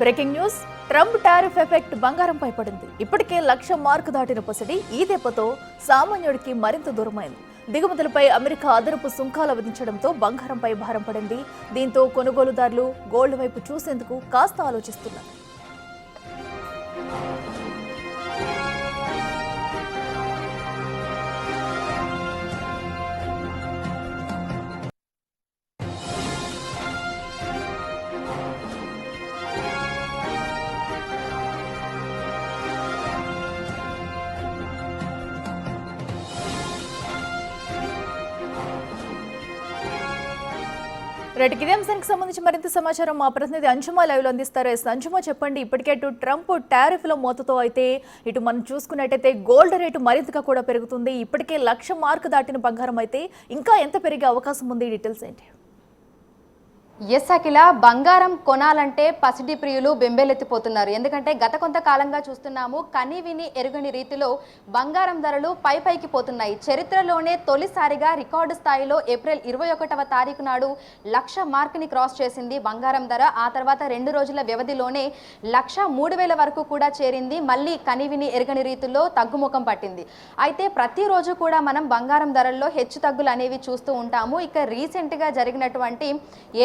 Breaking news. Trump tariff effect బంగారంపై పడింది. ఇప్పటికే 1,00,000 మార్కు దాటిన పసిడి ఈ దెబ్బతో సామాన్యుడికి మరింత దూరమైంది. దిగుమతులపై అమెరికా అదనపు సుంకాలు విధించడంతో బంగారంపై భారం పడింది. దీంతో కొనుగోలుదారులు గోల్డ్ వైపు చూసేందుకు కాస్త ఆలోచిస్తున్నారు. ఇదే అంశానికి సంబంధించి మరింత సమాచారం మా ప్రతినిధి అంజుమా లైవ్ లో అందిస్తారు. అంజుమా, చెప్పండి. ఇప్పటికే ఇటు ట్రంప్ టారిఫ్ లో మోతతో అయితే ఇటు మనం చూసుకున్నట్టయితే గోల్డ్ రేటు మరింతగా కూడా పెరుగుతుంది. ఇప్పటికే 1,00,000 మార్కు దాటిన బంగారం అయితే ఇంకా ఎంత పెరిగే అవకాశం ఉంది? డీటెయిల్స్ ఏంటి? ఎస్ అఖిల, బంగారం కొనాలంటే పసిడి ప్రియులు బెంబేలెత్తిపోతున్నారు. ఎందుకంటే గత కొంతకాలంగా చూస్తున్నాము, కని విని ఎరుగని రీతిలో బంగారం ధరలు పైకి పోతున్నాయి. చరిత్రలోనే తొలిసారిగా రికార్డు స్థాయిలో ఏప్రిల్ 21వ తారీఖు నాడు 1,00,000 మార్కుని క్రాస్ చేసింది బంగారం ధర. ఆ తర్వాత 2 రోజుల వ్యవధిలోనే 1,03,000 వరకు కూడా చేరింది. మళ్ళీ కని విని ఎరుగని రీతిలో తగ్గుముఖం పట్టింది. అయితే ప్రతిరోజు కూడా మనం బంగారం ధరల్లో హెచ్చు తగ్గులు అనేవి చూస్తూ ఉంటాము. ఇక రీసెంట్గా జరిగినటువంటి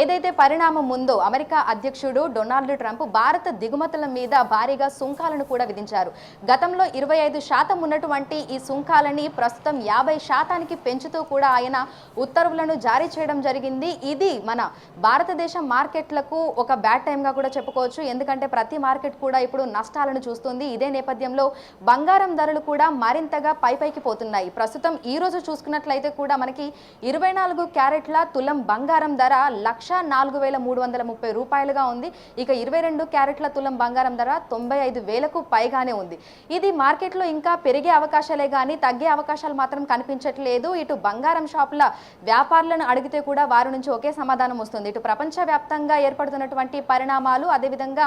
ఏదైతే పరిణామం ఉందో, అమెరికా అధ్యక్షుడు డొనాల్డ్ ట్రంప్ భారత దిగుమతుల మీద భారీగా సుంకాలను కూడా విధించారు. గతంలో 25% ఉన్నటువంటి ఈ సుంకాలని ప్రస్తుతం 50% పెంచుతూ కూడా ఆయన ఉత్తర్వులను జారీ చేయడం జరిగింది. ఇది మన భారతదేశ మార్కెట్లకు ఒక బ్యాడ్ టైంగా కూడా చెప్పుకోవచ్చు. ఎందుకంటే ప్రతి మార్కెట్ కూడా ఇప్పుడు నష్టాలను చూస్తుంది. ఇదే నేపథ్యంలో బంగారం ధరలు కూడా మరింతగా పైకి పోతున్నాయి. ప్రస్తుతం ఈ రోజు చూసుకున్నట్లయితే కూడా మనకి 24 క్యారెట్ల తులం బంగారం ధర 1,04,330 రూపాయలుగా ఉంది. ఇక 22 క్యారెట్ల తులం బంగారం ధర 95,000కు పైగానే ఉంది. ఇది మార్కెట్లో ఇంకా పెరిగే అవకాశాలే కానీ తగ్గే అవకాశాలు మాత్రం కనిపించట్లేదు. ఇటు బంగారం షాపుల వ్యాపారులను అడిగితే కూడా వారి నుంచి ఒకే సమాధానం వస్తుంది. ఇటు ప్రపంచవ్యాప్తంగా ఏర్పడుతున్నటువంటి పరిణామాలు, అదేవిధంగా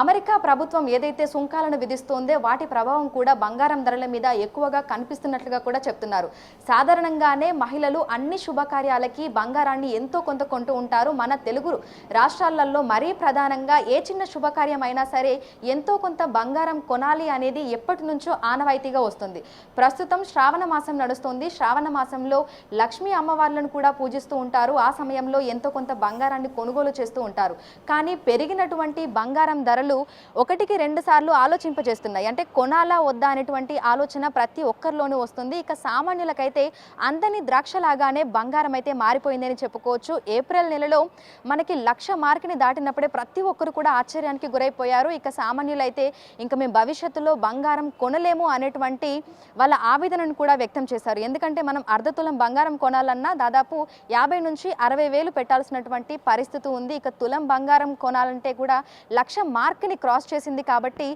అమెరికా ప్రభుత్వం ఏదైతే సుంకాలను విధిస్తోందో వాటి ప్రభావం కూడా బంగారం ధరల మీద ఎక్కువగా కనిపిస్తున్నట్లుగా కూడా చెప్తున్నారు. సాధారణంగానే మహిళలు అన్ని శుభకార్యాలకి బంగారాన్ని ఎంతో కొంత కొంటూ ఉంటారు. మన తెలుగు రాష్ట్రాలలో మరీ ప్రధానంగా ఏ చిన్న శుభకార్యం అయినా సరే ఎంతో కొంత బంగారం కొనాలి అనేది ఎప్పటి నుంచో ఆనవాయితీగా వస్తుంది. ప్రస్తుతం శ్రావణ మాసం నడుస్తుంది. శ్రావణ మాసంలో లక్ష్మీ అమ్మవార్లను కూడా పూజిస్తూ ఉంటారు. ఆ సమయంలో ఎంతో కొంత బంగారాన్ని కొనుగోలు చేస్తూ ఉంటారు. కానీ పెరిగినటువంటి బంగారం ధరలు 1-2 సార్లు ఆలోచింపజేస్తున్నాయి. అంటే కొనాలా వద్దా అనేటువంటి ఆలోచన ప్రతి ఒక్కరిలోనూ వస్తుంది. ఇక సామాన్యులకైతే అందని ద్రాక్షలాగానే బంగారం అయితే మారిపోయిందని చెప్పుకోవచ్చు. ఏప్రిల్ నెలలో మనకి 1,00,000 మార్కుని దాటినప్పుడే ప్రతి ఒక్కరు కూడా ఆశ్చర్యానికి గురైపోయారు. ఇక సామాన్యులైతే ఇంకా మేము భవిష్యత్తులో బంగారం కొనలేము అనేటువంటి వాళ్ళ ఆవేదనను కూడా వ్యక్తం చేశారు. ఎందుకంటే మనం అర్ధతులం బంగారం కొనాలన్నా దాదాపు 50,000 నుంచి 60,000 పెట్టాల్సినటువంటి పరిస్థితి ఉంది. ఇక తులం బంగారం కొనాలంటే కూడా 1,00,000 మార్కుని క్రాస్ చేసింది. కాబట్టి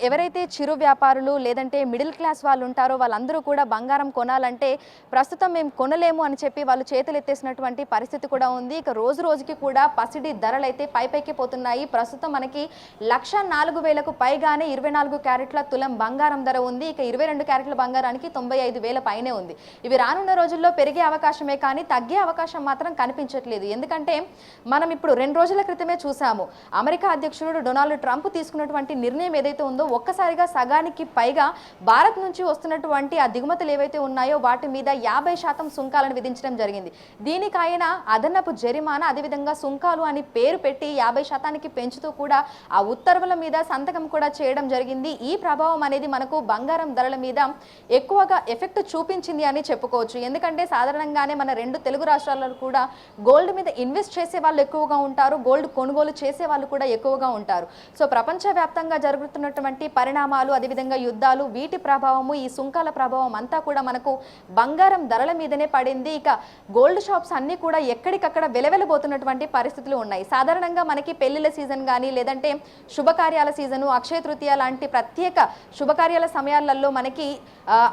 ఎవరైతే చిరు వ్యాపారులు లేదంటే మిడిల్ క్లాస్ వాళ్ళు ఉంటారో వాళ్ళందరూ కూడా బంగారం కొనాలంటే ప్రస్తుతం మేము కొనలేము అని చెప్పి వాళ్ళు చేతులు ఎత్తేసినటువంటి పరిస్థితి కూడా ఉంది. ఇక రోజు రోజుకి కూడా పసిడి ధరలు అయితే పైకి పోతున్నాయి. ప్రస్తుతం మనకి 1,04,000కు పైగానే 24 క్యారెట్ల తులం బంగారం ధర ఉంది. ఇక 22 క్యారెట్ల బంగారానికి 95,000 పైనే ఉంది. ఇవి రానున్న రోజుల్లో పెరిగే అవకాశమే కానీ తగ్గే అవకాశం మాత్రం కనిపించట్లేదు. ఎందుకంటే మనం ఇప్పుడు 2 రోజుల క్రితమే చూసాము, అమెరికా అధ్యక్షుడు డొనాల్డ్ ట్రంప్ తీసుకున్నటువంటి నిర్ణయం ఏదైతే ఉందో ఒక్కసారిగా సగానికి పైగా భారత్ నుంచి వస్తున్నటువంటి ఆ దిగుమతులు ఏవైతే ఉన్నాయో వాటి మీద 50% సుంకాలను విధించడం జరిగింది. దీనికి ఆయన అదనపు జరిమానా, అదేవిధంగా సుంకాలు అని పేరు పెట్టి 50% పెంచుతూ కూడా ఆ ఉత్తర్వుల మీద సంతకం కూడా చేయడం జరిగింది. ఈ ప్రభావం అనేది మనకు బంగారం ధరల మీద ఎక్కువగా ఎఫెక్ట్ చూపించింది అని చెప్పుకోవచ్చు. ఎందుకంటే సాధారణంగానే మన 2 తెలుగు రాష్ట్రాలలో కూడా గోల్డ్ మీద ఇన్వెస్ట్ చేసే వాళ్ళు ఎక్కువగా ఉంటారు, గోల్డ్ కొనుగోలు చేసే వాళ్ళు కూడా ఎక్కువగా ఉంటారు. సో ప్రపంచవ్యాప్తంగా జరుగుతున్నటువంటి పరిణామాలు, అదేవిధంగా యుద్ధాలు, వీటి ప్రభావము, ఈ సుంకాల ప్రభావం అంతా కూడా మనకు బంగారం ధరల మీదనే పడింది. ఇక గోల్డ్ షాప్స్ అన్ని కూడా ఎక్కడికక్కడ వెలవెలబోతున్నటువంటి పరిస్థితులు ఉన్నాయి. సాధారణంగా మనకి పెళ్లిళ్ళ సీజన్ కానీ లేదంటే శుభకార్యాల సీజను, అక్షయ తృతీయ లాంటి ప్రత్యేక శుభకార్యాల సమయాలలో మనకి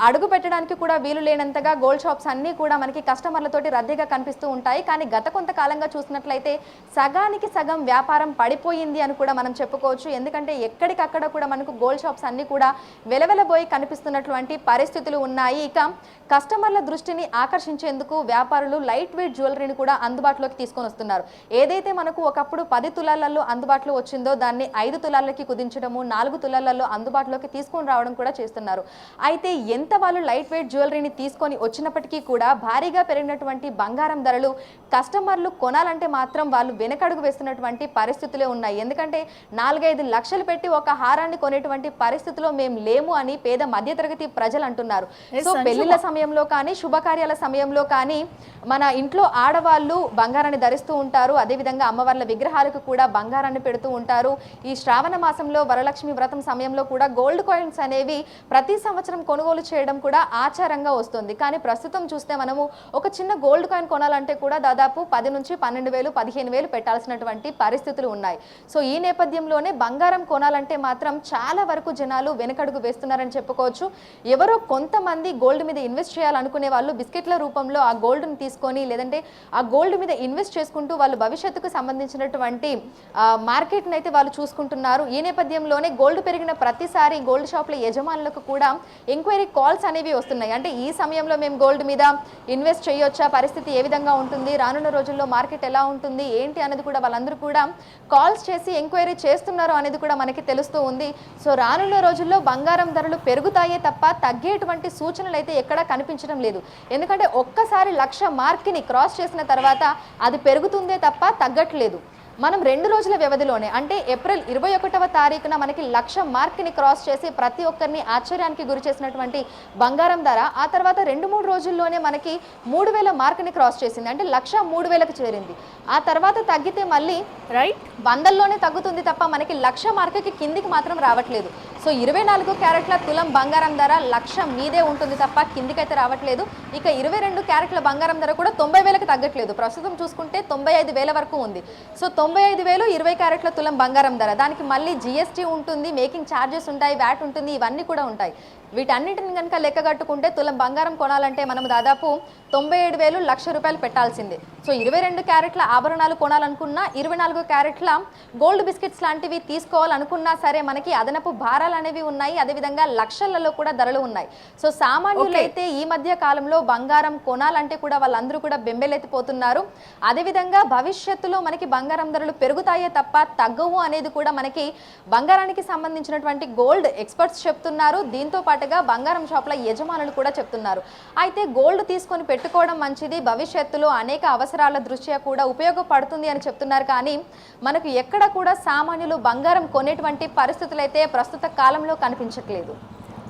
అడుగు పెట్టడానికి కూడా వీలు లేనంతగా గోల్డ్ షాప్స్ అన్నీ కూడా మనకి కస్టమర్లతోటి రద్దీగా కనిపిస్తూ ఉంటాయి. కానీ గత కొంతకాలంగా చూసినట్లయితే సగానికి సగం వ్యాపారం పడిపోయింది అని కూడా మనం చెప్పుకోవచ్చు. ఎందుకంటే ఎక్కడికక్కడ కూడా మనకు గోల్డ్ షాప్స్ అన్నీ కూడా వెలవెలబోయి కనిపిస్తున్నటువంటి పరిస్థితులు ఉన్నాయి. ఇక కస్టమర్ల దృష్టిని ఆకర్షించేందుకు వ్యాపారులు లైట్ వెయిట్ జ్యువెలరీని కూడా అందుబాటులోకి తీసుకొని వస్తున్నారు. చెప్తున్నారు. ఏదైతే మనకు ఒకప్పుడు 10 తులాలలో అందుబాటులో వచ్చిందో దాన్ని 5 తులాలకి కుదించడము, 4 తులాలలో అందుబాటులోకి తీసుకొని రావడం కూడా చేస్తున్నారు. అయితే ఎంత వాళ్ళు లైట్ వెయిట్ జ్యువెలరీని తీసుకొని వచ్చినప్పటికీ కూడా భారీగా పెరిగినటువంటి బంగారం ధరలు కస్టమర్లు కొనాలంటే మాత్రం వాళ్ళు వెనకడుగు వేస్తున్నటువంటి పరిస్థితులే ఉన్నాయి. ఎందుకంటే 4-5 లక్షలు పెట్టి ఒక హారాన్ని కొనేటువంటి పరిస్థితిలో మేము లేము అని పేద మధ్యతరగతి ప్రజలు అంటున్నారు. సో పెళ్లిళ్ళ సమయంలో కానీ శుభకార్యాల సమయంలో కానీ మన ఇంట్లో ఆడవాళ్ళు బంగారాన్ని ధరిస్తూ ఉంటారు. అదేవిధంగా అమ్మవార్ల విగ్రహాలకు కూడా బంగారాన్ని పెడుతూ ఉంటారు. ఈ శ్రావణ మాసంలో వరలక్ష్మి వ్రతం సమయంలో కూడా గోల్డ్ కాయిన్స్ అనేవి ప్రతి సంవత్సరం కొనుగోలు చేయడం కూడా ఆచారంగా వస్తుంది. కానీ ప్రస్తుతం చూస్తే మనము ఒక చిన్న గోల్డ్ కాయిన్ కొనాలంటే కూడా దాదాపు 10 నుంచి 12,000, 15,000 పెట్టాల్సినటువంటి పరిస్థితులు ఉన్నాయి. సో ఈ నేపథ్యంలోనే బంగారం కొనాలంటే మాత్రం చాలా వరకు జనాలు వెనకడుగు వేస్తున్నారని చెప్పుకోవచ్చు. ఎవరో కొంతమంది గోల్డ్ మీద ఇన్వెస్ట్ చేయాలనుకునే వాళ్ళు బిస్కెట్ల రూపంలో ఆ గోల్డ్ని తీసుకొని లేదంటే ఆ గోల్డ్ మీద ఇన్వెస్ట్ చేసుకుంటూ వాళ్ళు భవిష్యత్తుకు సంబంధించినటువంటి మార్కెట్ని అయితే వాళ్ళు చూసుకుంటున్నారు. ఈ నేపథ్యంలోనే గోల్డ్ పెరిగిన ప్రతిసారి గోల్డ్ షాప్ల యజమానులకు కూడా ఎంక్వైరీ కాల్స్ అనేవి వస్తున్నాయి. అంటే ఈ సమయంలో మేము గోల్డ్ మీద ఇన్వెస్ట్ చేయొచ్చా, పరిస్థితి ఏ విధంగా ఉంటుంది, రానున్న రోజుల్లో మార్కెట్ ఎలా ఉంటుంది ఏంటి అనేది కూడా వాళ్ళందరూ కూడా కాల్స్ చేసి ఎంక్వైరీ చేస్తున్నారు అనేది కూడా మనకి తెలుస్తూ ఉంది. సో రానున్న రోజుల్లో బంగారం ధరలు పెరుగుతాయే తప్ప తగ్గేటువంటి సూచనలు అయితే ఎక్కడా కనిపించడం లేదు. ఎందుకంటే ఒక్కసారి 1,00,000 మార్క్ని క్రాస్ చేసిన తర్వాత అది పెరుగుతుందే తప్ప తగ్గట్లేదు. మనం 2 రోజుల వ్యవధిలోనే అంటే ఏప్రిల్ 21వ తారీఖున మనకి 1,00,000 మార్క్ని క్రాస్ చేసి ప్రతి ఒక్కరిని ఆశ్చర్యానికి గురి చేసినటువంటి బంగారం ధర ఆ తర్వాత 2-3 రోజుల్లోనే మనకి 3,000 మార్క్ని క్రాస్ చేసింది. అంటే 1,03,000కి చేరింది. ఆ తర్వాత తగ్గితే మళ్ళీ వందల్లోనే తగ్గుతుంది తప్ప మనకి 1,00,000 మార్క్కి కిందికి మాత్రం రావట్లేదు. సో 24 క్యారెట్ల తులం బంగారం ధర 1,00,000 మీదే ఉంటుంది తప్ప కిందికైతే రావట్లేదు. ఇక 22 క్యారెట్ల బంగారం ధర కూడా 90,000కి తగ్గట్లేదు. ప్రస్తుతం చూసుకుంటే 95,000 వరకు ఉంది. సో 95,000 20 క్యారెట్ల తులం బంగారం ధర. దానికి మళ్ళీ జిఎస్టీ ఉంటుంది, మేకింగ్ ఛార్జెస్ ఉంటాయి, వ్యాట్ ఉంటుంది, ఇవన్నీ కూడా ఉంటాయి. వీటన్నిటిని కనుక లెక్కగట్టుకుంటే తులం బంగారం కొనాలంటే మనం దాదాపు 97,000 1,00,000 రూపాయలు పెట్టాల్సిందే. సో 22 క్యారెట్ల ఆభరణాలు కొనాలనుకున్నా 24 క్యారెట్ల గోల్డ్ బిస్కెట్స్ లాంటివి తీసుకోవాలనుకున్నా సరే మనకి అదనపు భారాలు అనేవి ఉన్నాయి. అదేవిధంగా లక్షలలో కూడా ధరలు ఉన్నాయి. సో సామాన్యులైతే ఈ మధ్య కాలంలో బంగారం కొనాలంటే కూడా వాళ్ళందరూ కూడా బెంబెలెత్తిపోతున్నారు. అదేవిధంగా భవిష్యత్తులో మనకి బంగారం ధరలు పెరుగుతాయే తప్ప తగ్గవు అనేది కూడా మనకి బంగారానికి సంబంధించినటువంటి గోల్డ్ ఎక్స్పర్ట్స్ చెప్తున్నారు. దీంతో పాటుగా బంగారం షాప్ల యజమానులు కూడా చెప్తున్నారు. అయితే గోల్డ్ తీసుకొని పెట్టుకోవడం మంచిది, భవిష్యత్తులో అనేక అవసరాల దృష్ట్యా కూడా ఉపయోగపడుతుంది అని చెప్తున్నారు. కానీ మనకు ఎక్కడ కూడా సామాన్యులు బంగారం కొనేటువంటి పరిస్థితులు అయితే ప్రస్తుత కాలంలో కనిపించట్లేదు.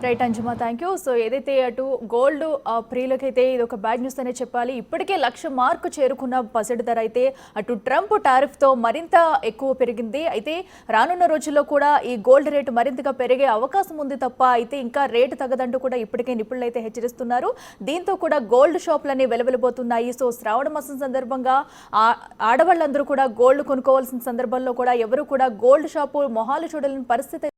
రైట్ అంజుమా, థ్యాంక్ యూ. సో ఏదైతే అటు గోల్డ్ ప్రియులకైతే ఇది ఒక బ్యాడ్ న్యూస్ అనే చెప్పాలి. ఇప్పటికే 1,00,000 మార్కు చేరుకున్న పసిడి ధర అయితే అటు ట్రంప్ టారిఫ్తో మరింత ఎక్కువ పెరిగింది. అయితే రానున్న రోజుల్లో కూడా ఈ గోల్డ్ రేటు మరింతగా పెరిగే అవకాశం ఉంది తప్ప అయితే ఇంకా రేటు తగ్గదంటూ కూడా ఇప్పటికే నిపుణులు అయితే హెచ్చరిస్తున్నారు. దీంతో కూడా గోల్డ్ షాపులన్నీ వెలవెలబోతున్నాయి. సో శ్రావణ మాసం సందర్భంగా ఆడవాళ్ళందరూ కూడా గోల్డ్ కొనుక్కోవాల్సిన సందర్భంలో కూడా ఎవరు కూడా గోల్డ్ షాపు మొహాలు చూడలేని పరిస్థితి